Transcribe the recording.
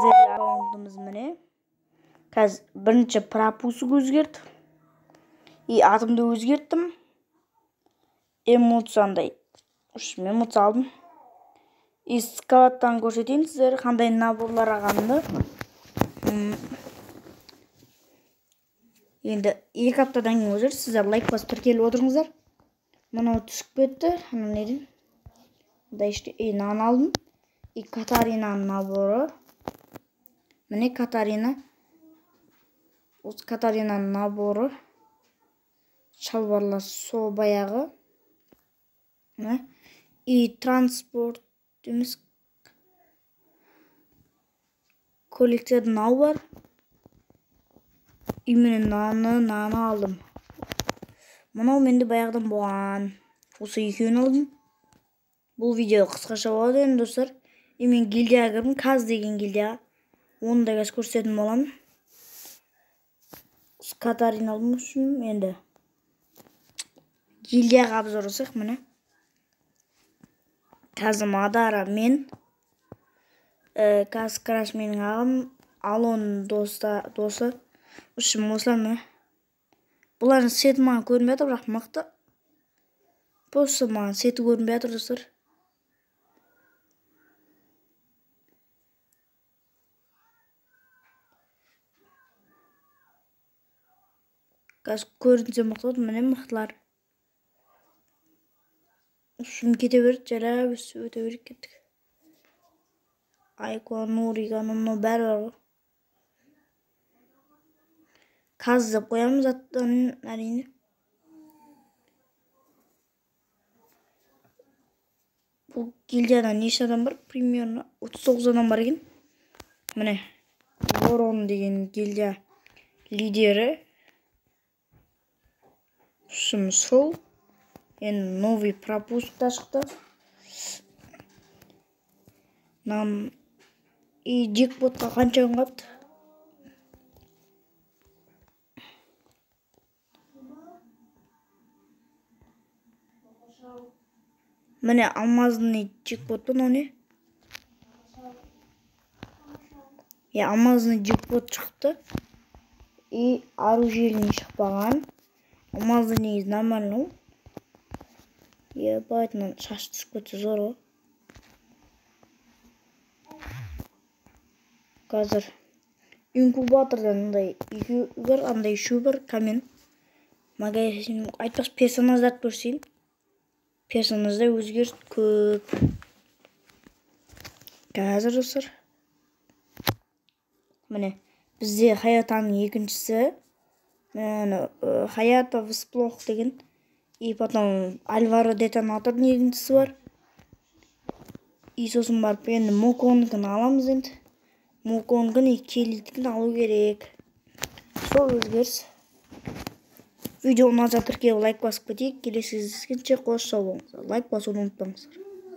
бразер аккаунтымыз міне. Қазір бірінші пропуск өзгерді. Атымды өзгерттім. Эмоцияндай. Эмоция алдым. Скалаттан көрсетейін сіздер қандай наборлар алғанымды. Енді 2 аптадан кейін өзір сіздер лайк басып тіркеліп отырыңыздар. Мынау түсіп кетті. Неден? Нан алдым. Катаринаның наборы. Міне Катарина. Осы Катаринаның наборы. Шалбарлар со баяғы. Транспорт емес. Коллекцияда нау бар. Міне наны алдым. Мынау менде баяғыдан болған. Осы екеуін алдым. Бұл видео қысқаша болады енді достар. Мен гильдияға кірдім. Каз деген гильдияға. Оны да қазір көрсететін боламын. Катарина алдым үшін енді. Гильдияға обзор жасайық міне. Қазір Мадара мен Каз Краш менің ағым. Алон досы. Үшін осылар ме? Бұлардың сеті маған көрінбей жатыр, бірақ мықты. Просто маған сеті көрінбей жатыр достар. Қазір көрінсе мықты болды, міне мықтылар. Үшін кете берді, жара біз өте беріп кеттік. Айко, Нурига, мұны бәрі бар ғой. Каз деп қоямыз аттан әрине. Бұл гильдияда неше адам бар? Примерно 39 адам бар екен. Міне. Ворон деген гильдия лидері. Үшіміз сол. Енді новый пропуск та шықты. Джекпотқа қанша күн қалды? Міне алмазный джекпот па, не? Алмазный джекпот шықты. Оружейный шықпаған. Алмазный негізі нормально. Байтынан шаш түсіп кетсе зор ғой. Қазір инкубатордан андай шу бар, камен. Магазин айтпас персонаждарды көрсейін. Персонажда өзгеріс көп. Қазір достар. Міне, бізде Хаятаның екіншісі. Хаята Всплох деген. Потом Альваро Детонатордың екіншісі бар. Сосын барып енді Моконгын аламыз енді. Моконгын келдігін алу керек. Сол өзгеріс. Видеоны аза тіркеліп лайк басып кетейік. Келесі кездескенше қош сау болыңыздар. Лайк басуды ұмытпаңыздар.